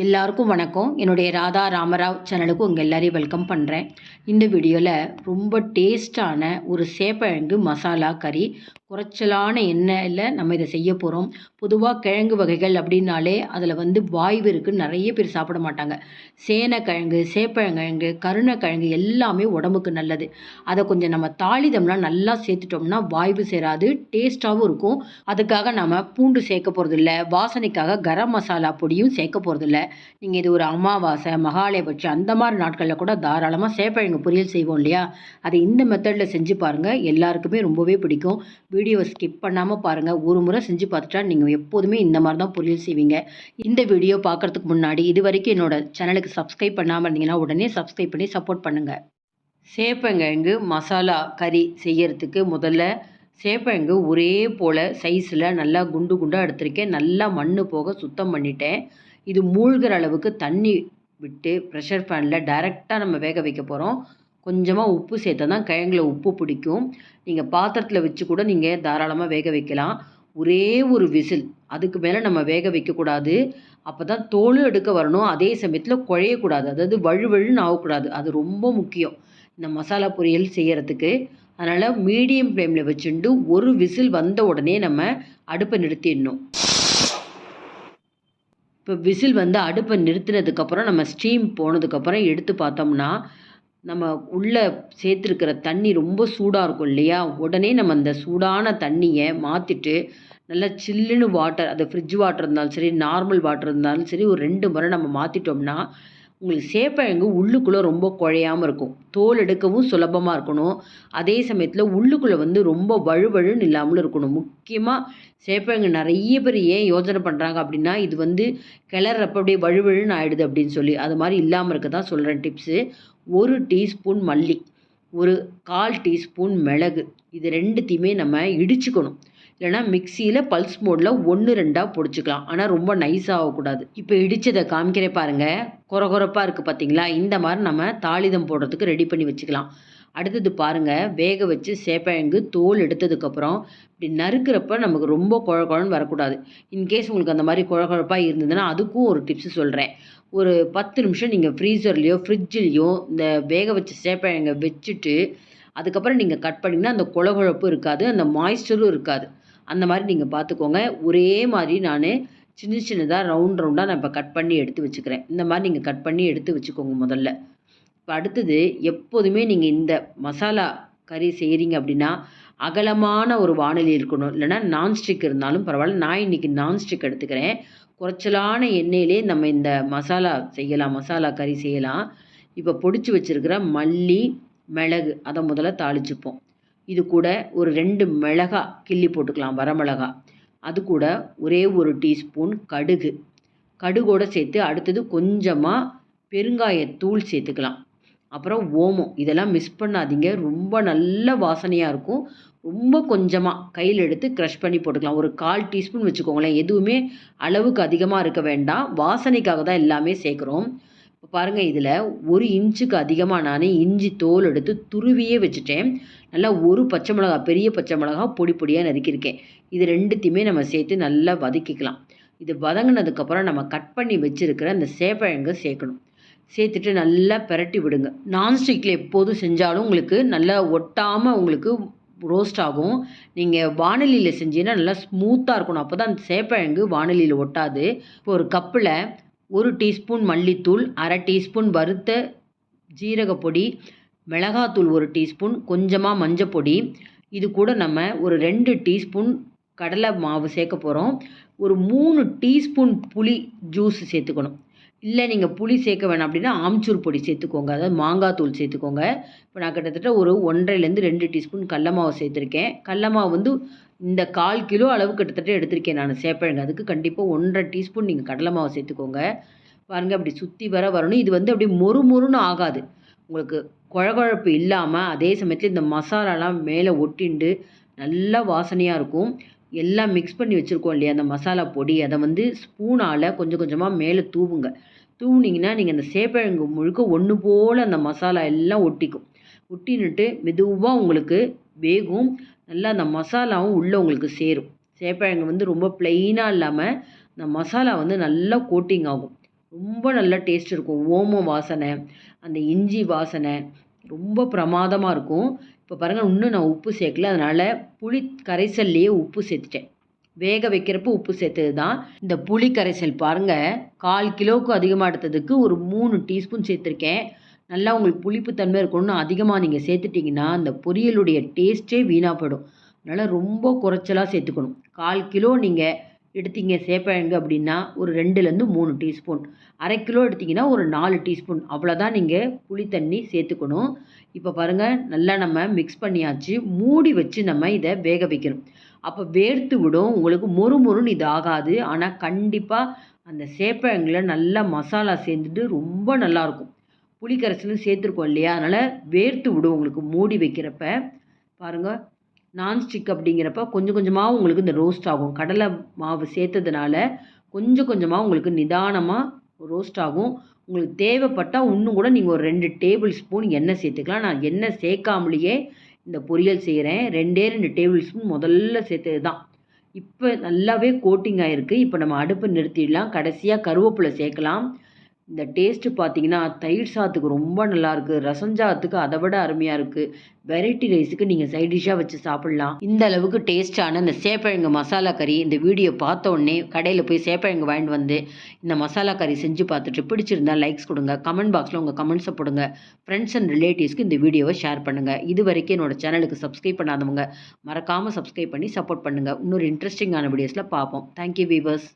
எல்லாருக்கும் வணக்கம். என்னுடைய ராதா ராமராவ் சேனலுக்கு உங்கள் எல்லாரையும் வெல்கம் பண்ணுறேன். இந்த வீடியோவில் ரொம்ப டேஸ்டான ஒரு சேப்பக்கிழங்கு மசாலா கறி குறைச்சலான எண்ணெயில் நம்ம இதை செய்ய போகிறோம். பொதுவாக கிழங்கு வகைகள் அப்படின்னாலே அதில் வாய்வு இருக்குன்னு நிறைய பேர் சாப்பிட மாட்டாங்க. சேனக்கிழங்கு, சேப்பக்கிழங்கு, கருணக்கிழங்கு எல்லாமே உடம்புக்கு நல்லது. அதை கொஞ்சம் நம்ம தாளிதம்லாம் நல்லா சேர்த்துட்டோம்னா வாய்வு சேராது, டேஸ்ட்டாகவும் இருக்கும். அதுக்காக நம்ம பூண்டு சேர்க்க போகிறதில்ல, வாசனைக்காக கரம் மசாலா பொடியும் சேர்க்க போகிறதில்ல. நீங்கள் இது ஒரு அமாவாசை, மகாலயபட்சம் அந்த மாதிரி நாட்களில் கூட தாராளமாக சேப்பக்கிழங்கு பொரியல் செய்வோம் இல்லையா, அதை இந்த மெத்தடில் செஞ்சு பாருங்கள். எல்லாருக்குமே ரொம்பவே பிடிக்கும். வீடியோவை ஸ்கிப் பண்ணாமல் பாருங்கள். ஒரு முறை செஞ்சு பார்த்துட்டா நீங்கள் எப்போதுமே இந்த மாதிரி தான் பொரியல் செய்வீங்க. இந்த வீடியோ பார்க்குறதுக்கு முன்னாடி இது வரைக்கும் என்னோடய சேனலுக்கு சப்ஸ்கிரைப் பண்ணாமல் இருந்தீங்கன்னா உடனே சப்ஸ்கிரைப் பண்ணி சப்போர்ட் பண்ணுங்கள். சேப்பங்கிழங்கு மசாலா கறி செய்யறதுக்கு முதல்ல சேப்பங்கிழங்கு ஒரே போல் சைஸில் நல்லா குண்டு குண்டாக எடுத்திருக்கேன். நல்லா மண் போக சுத்தம் பண்ணிட்டேன். இது மூழ்கிற அளவுக்கு தண்ணி விட்டு ப்ரெஷர் பேனில் டைரெக்டாக நம்ம வேக வைக்க போகிறோம். கொஞ்சமாக உப்பு சேர்த்தா தான் கிழங்குல உப்பு பிடிக்கும். நீங்கள் பாத்திரத்தில் வச்சு கூட நீங்கள் தாராளமாக வேக வைக்கலாம். ஒரே ஒரு விசில், அதுக்கு மேலே நம்ம வேக வைக்கக்கூடாது. அப்போ தான் தோலும் எடுக்க வரணும், அதே சமயத்தில் குழையக்கூடாது, அதாவது வழுவழுன்னு ஆகக்கூடாது. அது ரொம்ப முக்கியம் இந்த மசாலா பொரியல் செய்கிறதுக்கு. அதனால் மீடியம் ஃப்ளேமில் வச்சுட்டு ஒரு விசில் வந்த உடனே நம்ம அடுப்பை நிறுத்திடணும். இப்போ விசில் அடுப்பை நிறுத்தினதுக்கப்புறம் நம்ம ஸ்டீம் போனதுக்கப்புறம் எடுத்து பார்த்தோம்னா நம்ம உள்ளே சேர்த்துருக்கிற தண்ணி ரொம்ப சூடாக இருக்கும் இல்லையா, உடனே நம்ம அந்த சூடான தண்ணியை மாற்றிட்டு நல்லா சில்லுன்னு வாட்டர், அது ஃப்ரிட்ஜ் வாட்டர் இருந்தாலும் சரி, நார்மல் வாட்டர் இருந்தாலும் சரி, ஒரு 2 முறை நம்ம மாற்றிட்டோம்னா உங்களுக்கு சேப்பக்கிழங்கு உள்ளுக்குள்ளே ரொம்ப குழையாமல் இருக்கும். தோல் எடுக்கவும் சுலபமாக இருக்கணும், அதே சமயத்தில் உள்ளுக்குள்ளே ரொம்ப வழுவழுன்னு இல்லாமலும் இருக்கணும். முக்கியமாக சேப்பக்கிழங்கு நிறைய பேர் ஏன் யோசனை பண்ணுறாங்க அப்படின்னா, இது கிளறப்ப அப்படியே வழுவழுன்னு ஆகிடுது அப்படின்னு சொல்லி. அது மாதிரி இல்லாமல் இருக்க தான் சொல்கிறேன் டிப்ஸு. 1 டீஸ்பூன் மல்லி, ஒரு 1/4 டீஸ்பூன் மிளகு, இது ரெண்டுத்தையுமே நம்ம இடிச்சுக்கணும். இல்லைனா மிக்சியில் பல்ஸ் மோடில் 1, 2ஆக பொடிச்சிக்கலாம். ஆனால் ரொம்ப நைஸாக ஆகக்கூடாது. இப்போ இடித்ததை காமிக்கிறேன் பாருங்கள். கொரகொரப்பாக இருக்குது பார்த்தீங்களா, இந்த மாதிரி நம்ம தாளிதம் போடுறதுக்கு ரெடி பண்ணி வச்சுக்கலாம். அடுத்தது பாருங்கள், வேக வச்சு சேப்பக்கிழங்கு தோல் எடுத்ததுக்கப்புறம் இப்படி நறுக்கிறப்ப நமக்கு ரொம்ப குழன்னு வரக்கூடாது. இன்கேஸ் உங்களுக்கு அந்த மாதிரி குழப்பாக இருந்ததுன்னா அதுக்கும் ஒரு டிப்ஸு சொல்கிறேன். ஒரு 10 நிமிஷம் நீங்கள் ஃப்ரீசர்லேயோ ஃப்ரிட்ஜ்லேயோ இந்த வேக வச்ச சேப்பக்கிழங்கை வச்சுட்டு அதுக்கப்புறம் நீங்கள் கட் பண்ணிங்கன்னா அந்த குழப்பு இருக்காது, அந்த மாய்ஸ்சரும் இருக்காது. அந்த மாதிரி நீங்கள் பார்த்துக்கோங்க. ஒரே மாதிரி நான் சின்ன சின்னதாக ரவுண்டாக நான் இப்போ கட் பண்ணி எடுத்து வச்சுக்கிறேன். இந்த மாதிரி நீங்கள் கட் பண்ணி எடுத்து வச்சுக்கோங்க முதல்ல. இப்போ அடுத்தது, எப்போதுமே நீங்கள் இந்த மசாலா கறி செய்கிறீங்க அப்படின்னா அகலமான ஒரு வாணலி இருக்கணும், இல்லைனா நான்ஸ்டிக் இருந்தாலும் பரவாயில்ல. நான் இன்றைக்கி நான்ஸ்டிக் எடுத்துக்கிறேன். குறைச்சலான எண்ணெயிலே நம்ம இந்த மசாலா செய்யலாம், மசாலா கறி செய்யலாம். இப்போ பொடிச்சு வச்சுருக்கிற மல்லி, மிளகு அதை முதல்ல தாளிச்சுப்போம். இது கூட ஒரு 2 மிளகா கிள்ளி போட்டுக்கலாம், வரமிளகா. அது கூட ஒரே 1 டீஸ்பூன் கடுகு, கடுகோடு சேர்த்து அடுத்தது கொஞ்சமாக பெருங்காயத்தூள் சேர்த்துக்கலாம். அப்புறம் ஓமம், இதெல்லாம் மிஸ் பண்ணாதீங்க, ரொம்ப நல்ல வாசனையாக இருக்கும். ரொம்ப கொஞ்சமாக கையில் எடுத்து க்ரஷ் பண்ணி போட்டுக்கலாம். ஒரு 1/4 டீஸ்பூன் வச்சுக்கோங்களேன். எதுவுமே அளவுக்கு அதிகமாக இருக்க வேண்டாம், வாசனைக்காக தான் எல்லாமே சேர்க்குறோம். இப்போ பாருங்கள், இதில் 1 இன்ச்சுக்கு அதிகமாக நான் இஞ்சி தோல் எடுத்து துருவியே வச்சுட்டேன். நல்லா ஒரு பச்சை மிளகா, பெரிய பச்சை மிளகா பொடி பொடியாக நறுக்கியிருக்கேன். இது ரெண்டுத்தையுமே நம்ம சேர்த்து நல்லா வதக்கிக்கலாம். இது வதங்கினதுக்கப்புறம் நம்ம கட் பண்ணி வச்சுருக்கிற அந்த சேப்பக்கிழங்கை சேர்க்கணும். சேர்த்துட்டு நல்லா பிரட்டி விடுங்க. நான்ஸ்டிக்கில் எப்போதும் செஞ்சாலும் உங்களுக்கு நல்லா ஒட்டாமல் உங்களுக்கு ரோஸ்ட் ஆகும். நீங்கள் வாணலியில் செஞ்சீங்கன்னா நல்லா ஸ்மூத்தாக இருக்கணும், அப்போ தான் அந்த சேப்பக்கிழங்கு வாணலியில் ஒட்டாது. இப்போ ஒரு கப்பில் 1 டீஸ்பூன் மல்லித்தூள், 1/2 டீஸ்பூன் வறுத்த ஜீரகப்பொடி, மிளகாத்தூள் 1 டீஸ்பூன், கொஞ்சமாக மஞ்சப்பொடி, இது கூட நம்ம ஒரு 2 டீஸ்பூன் கடலை மாவு சேர்க்க போகிறோம். ஒரு 3 டீஸ்பூன் புளி ஜூஸ் சேர்த்துக்கணும். இல்லை நீங்கள் புளி சேர்க்க வேணாம் அப்படின்னா ஆம்ச்சூர் பொடி சேர்த்துக்கோங்க, அதாவது மாங்காய் தூள் சேர்த்துக்கோங்க. இப்போ நான் கிட்டத்தட்ட ஒரு 1.5லேருந்து 2 டீஸ்பூன் கடல மாவு சேர்த்துருக்கேன். கடல மாவு இந்த 1/4 கிலோ அளவு கிட்டத்தட்ட எடுத்திருக்கேன் நான் சேப்பக்கிழங்கு. அதுக்கு கண்டிப்பாக 1.5 டீஸ்பூன் நீங்கள் கடலை மாவு சேர்த்துக்கோங்க. பாருங்கள், அப்படி சுற்றி வரணும். இது அப்படியே மொறுன்னு ஆகாது, உங்களுக்கு குழகுழப்பு இல்லாமல் அதே சமயத்தில் இந்த மசாலாலாம் மேலே ஒட்டிண்டு நல்லா வாசனையாக இருக்கும். எல்லாம் மிக்ஸ் பண்ணி வச்சுருக்கோம் இல்லையா அந்த மசாலா பொடி, அதை ஸ்பூனால் கொஞ்சம் கொஞ்சமாக மேலே தூவுங்க. தூவுனிங்கன்னா நீங்கள் அந்த சேப்பக்கிழங்கு முழுக்க ஒன்று போல் அந்த மசாலா எல்லாம் ஒட்டிக்கும். ஒட்டின்னுட்டு மெதுவாக உங்களுக்கு வேகும். நல்லா அந்த மசாலாவும் உள்ளே உங்களுக்கு சேரும். சேப்பக்கிழங்கு ரொம்ப ப்ளெயினாக இல்லாமல் அந்த மசாலா நல்லா கோட்டிங் ஆகும். ரொம்ப நல்ல டேஸ்ட் இருக்கும். ஓமம் வாசனை, அந்த இஞ்சி வாசனை ரொம்ப பிரமாதமாக இருக்கும். இப்போ பாருங்கள், இன்னும் நான் உப்பு சேர்க்கல. அதனால் புளி கரைசல்லையே உப்பு சேர்த்துட்டேன். வேக வைக்கிறப்போ உப்பு சேர்த்தது தான். இந்த புளி கரைசல் பாருங்கள், 1/4 கிலோவுக்கு அதிகமாக எடுத்ததுக்கு ஒரு 3 டீஸ்பூன் சேர்த்துருக்கேன். நல்லா உங்களுக்கு புளிப்பு தன்மை இருக்கணும்னு அதிகமாக நீங்கள் சேர்த்துட்டிங்கன்னா அந்த பொரியலுடைய டேஸ்ட்டே வீணாக போயிடும். அதனால் ரொம்ப குறைச்சலா சேர்த்துக்கணும். 1/4 கிலோ நீங்கள் எடுத்தீங்க சேப்பக்கிழங்கு அப்படின்னா ஒரு 2லேருந்து 3 டீஸ்பூன். 1/2 கிலோ எடுத்தீங்கன்னா ஒரு 4 டீஸ்பூன் அவ்வளோதான் நீங்கள் புளி தண்ணி சேர்த்துக்கணும். இப்போ பாருங்கள், நல்லா நம்ம மிக்ஸ் பண்ணியாச்சு. மூடி வச்சு நம்ம இதை வேக வைக்கணும். அப்போ வேர்த்து விடும். உங்களுக்கு மொறு மொறுன்னு இது ஆகாது. ஆனால் கண்டிப்பாக அந்த சேப்பக்கிழங்குல நல்லா மசாலா சேர்ந்துட்டு ரொம்ப நல்லாயிருக்கும். புளி கரைசலும் சேர்த்துருக்கோம் இல்லையா? அதனால் வேர்த்து விடும் உங்களுக்கு மூடி வைக்கிறப்ப. பாருங்கள், நான்ஸ்டிக் அப்படிங்கிறப்ப கொஞ்சம் கொஞ்சமாக உங்களுக்கு இந்த ரோஸ்ட் ஆகும். கடலை மாவு சேர்த்ததுனால கொஞ்சம் கொஞ்சமாக உங்களுக்கு நிதானமாக ரோஸ்ட் ஆகும். உங்களுக்கு தேவைப்பட்டால் இன்னும் கூட நீங்கள் ஒரு 2 டேபிள் ஸ்பூன் எண்ணெய் சேர்த்துக்கலாம். நான் எண்ணெய் சேர்க்காமலேயே இந்த பொரியல் செய்கிறேன். 2 டேபிள் ஸ்பூன் முதல்ல சேர்த்தது தான். இப்போ நல்லாவே கோட்டிங் ஆகிருக்கு. இப்போ நம்ம அடுப்பை நிறுத்திடலாம். கடைசியாக கருவேப்பிலை சேர்க்கலாம். இந்த டேஸ்ட்டு பார்த்தீங்கன்னா, தயிர் சாதத்துக்கு ரொம்ப நல்லாயிருக்கு. ரசம் சாதத்துக்கு அதை விட அருமையாக இருக்குது. வெரைட்டி ரைஸுக்கு நீங்கள் சைட் டிஷ்ஷாக வச்சு சாப்பிட்லாம். இந்த அளவுக்கு டேஸ்ட்டான இந்த சேப்பக்கிழங்கு மசாலா கறி இந்த வீடியோ பார்த்த உடனே கடையில் போய் சேப்பக்கிழங்கு வாங்கிட்டு வந்து இந்த மசாலா கறி செஞ்சு பார்த்துட்டு பிடிச்சிருந்தா லைக்ஸ் கொடுங்க. கமெண்ட் பாக்ஸில் உங்கள் கமெண்ட்ஸை போடுங்க. ஃப்ரெண்ட்ஸ் அண்ட் ரிலேட்டிவ்ஸ்க்கு இந்த வீடியோவை ஷேர் பண்ணுங்கள். இது வரைக்கும் என்னோட சேனலுக்கு சப்ஸ்கிரைப் பண்ணாதவங்க மறக்காமல் சப்ஸ்கிரைப் பண்ணி சப்போர்ட் பண்ணுங்கள். இன்னொரு இன்ட்ரெஸ்டிங்கான வீடியோஸில் பார்ப்போம். Thank you viewers.